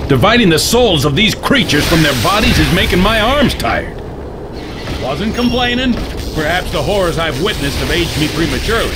Dividing the souls of these creatures from their bodies is making my arms tired. Wasn't complaining. Perhaps the horrors I've witnessed have aged me prematurely.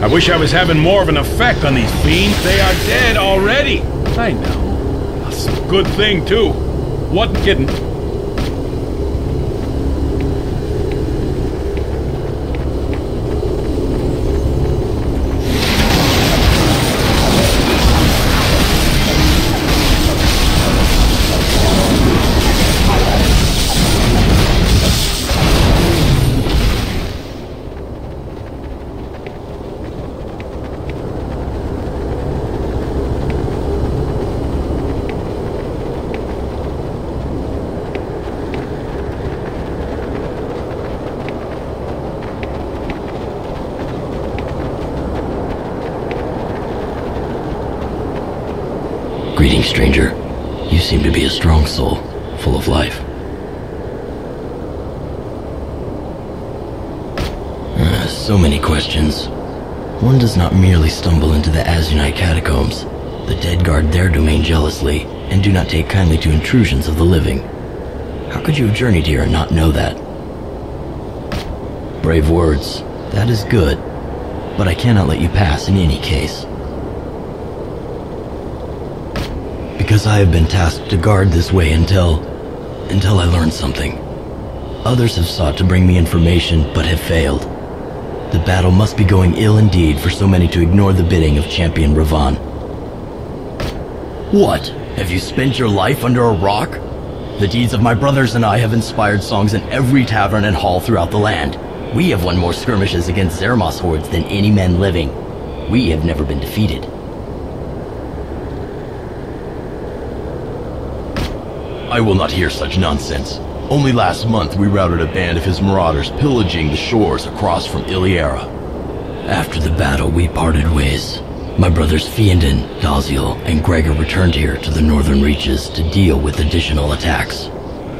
I wish I was having more of an effect on these fiends. They are dead already. I know. That's a good thing, too. Wasn't kidding. Greetings, stranger. You seem to be a strong soul, full of life. So many questions. One does not merely stumble into the Azunite catacombs. The dead guard their domain jealously, and do not take kindly to intrusions of the living. How could you have journeyed here and not know that? Brave words. That is good. But I cannot let you pass in any case. Because I have been tasked to guard this way until I learn something. Others have sought to bring me information, but have failed. The battle must be going ill indeed for so many to ignore the bidding of Champion Ravan. What? Have you spent your life under a rock? The deeds of my brothers and I have inspired songs in every tavern and hall throughout the land. We have won more skirmishes against Zaramoth's hordes than any man living. We have never been defeated. I will not hear such nonsense. Only last month we routed a band of his marauders pillaging the shores across from Iliera. After the battle, we parted ways. My brothers Fiendin, Daziel, and Gregor returned here to the northern reaches to deal with additional attacks.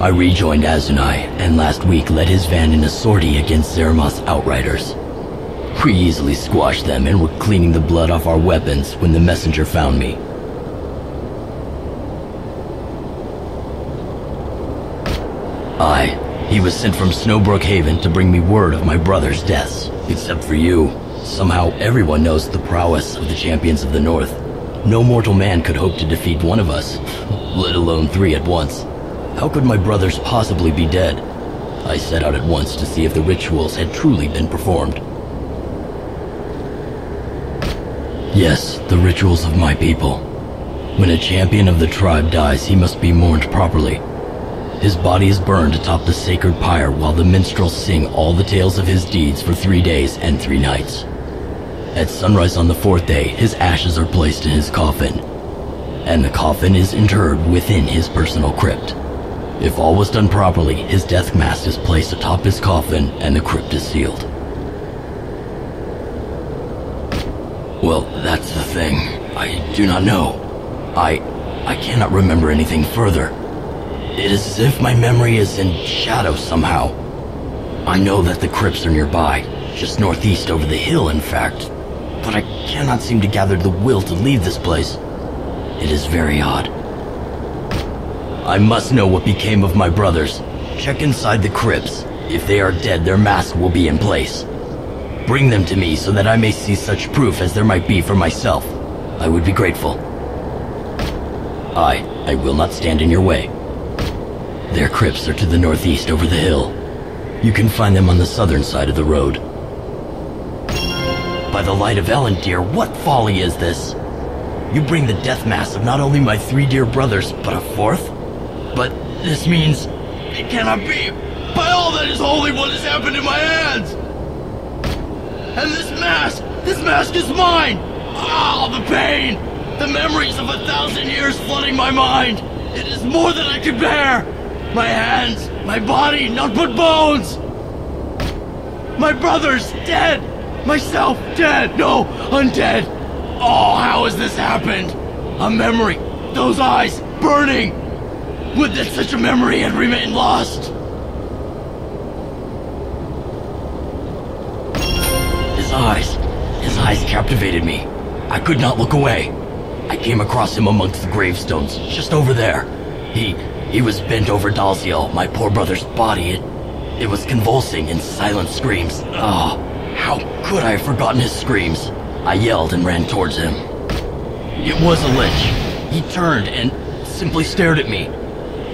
I rejoined Azunai, and last week led his van in a sortie against Zaramoth's outriders. We easily squashed them and were cleaning the blood off our weapons when the messenger found me. He was sent from Snowbrook Haven to bring me word of my brother's deaths. Except for you. Somehow everyone knows the prowess of the champions of the North. No mortal man could hope to defeat one of us, let alone three at once. How could my brothers possibly be dead? I set out at once to see if the rituals had truly been performed. Yes, the rituals of my people. When a champion of the tribe dies, he must be mourned properly. His body is burned atop the sacred pyre while the minstrels sing all the tales of his deeds for 3 days and 3 nights. At sunrise on the 4th day, his ashes are placed in his coffin, and the coffin is interred within his personal crypt. If all was done properly, his death mask is placed atop his coffin and the crypt is sealed. Well, that's the thing. I do not know. I cannot remember anything further. It is as if my memory is in shadow somehow. I know that the crypts are nearby, just northeast over the hill, in fact, but I cannot seem to gather the will to leave this place. It is very odd. I must know what became of my brothers. Check inside the crypts. If they are dead, their masks will be in place. Bring them to me so that I may see such proof as there might be for myself. I would be grateful. I will not stand in your way. Their crypts are to the northeast over the hill. You can find them on the southern side of the road. By the light of Ellen, dear, what folly is this? You bring the death mask of not only my 3 dear brothers, but a 4th? But this means... It cannot be! By all that is holy, what has happened in my hands? And this mask is mine! Ah, the pain! The memories of 1,000 years flooding my mind! It is more than I can bear! My hands, my body, not but bones! My brothers, dead! Myself, dead! No, undead! Oh, how has this happened? A memory, those eyes, burning! Would that such a memory had remained lost! His eyes captivated me. I could not look away. I came across him amongst the gravestones, just over there. He was bent over Dalziel, my poor brother's body. It was convulsing in silent screams. Oh, how could I have forgotten his screams? I yelled and ran towards him. It was a lich. He turned and simply stared at me.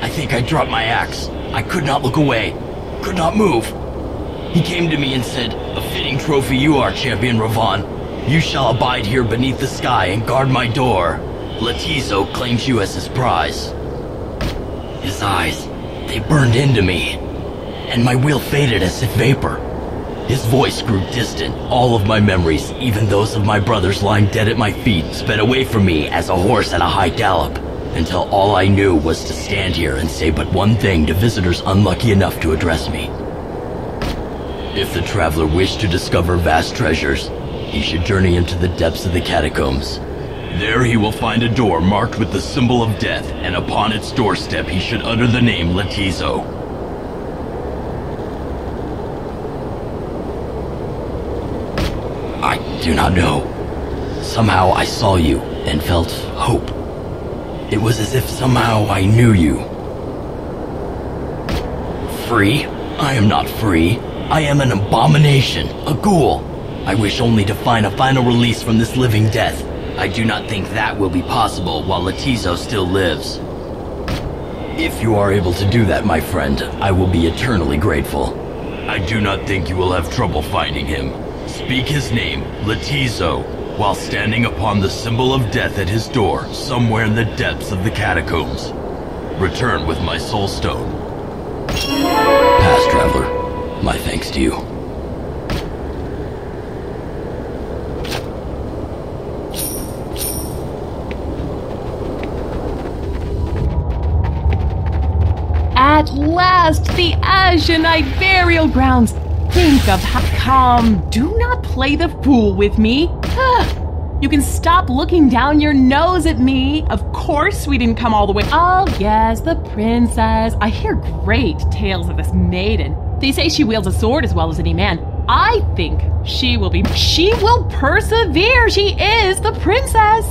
I think I dropped my axe. I could not look away, could not move. He came to me and said, "A fitting trophy you are, Champion Ravon. You shall abide here beneath the sky and guard my door. Letizo claims you as his prize." His eyes, they burned into me, and my will faded as if vapor. His voice grew distant. All of my memories, even those of my brothers lying dead at my feet, sped away from me as a horse at a high gallop, until all I knew was to stand here and say but one thing to visitors unlucky enough to address me. If the traveler wished to discover vast treasures, he should journey into the depths of the catacombs. There he will find a door marked with the symbol of death, and upon its doorstep he should utter the name Letizo. I do not know. Somehow I saw you and felt hope. It was as if somehow I knew you. Free? I am not free. I am an abomination, a ghoul. I wish only to find a final release from this living death. I do not think that will be possible while Letizo still lives. If you are able to do that, my friend, I will be eternally grateful. I do not think you will have trouble finding him. Speak his name, Letizo, while standing upon the symbol of death at his door, somewhere in the depths of the catacombs. Return with my soul stone. Past traveler, my thanks to you. At last, the Ashenite burial grounds. Think of how come. Do not play the fool with me. You can stop looking down your nose at me. Of course we didn't come all the way. Oh yes, the princess. I hear great tales of this maiden. They say she wields a sword as well as any man. I think she will persevere. She is the princess.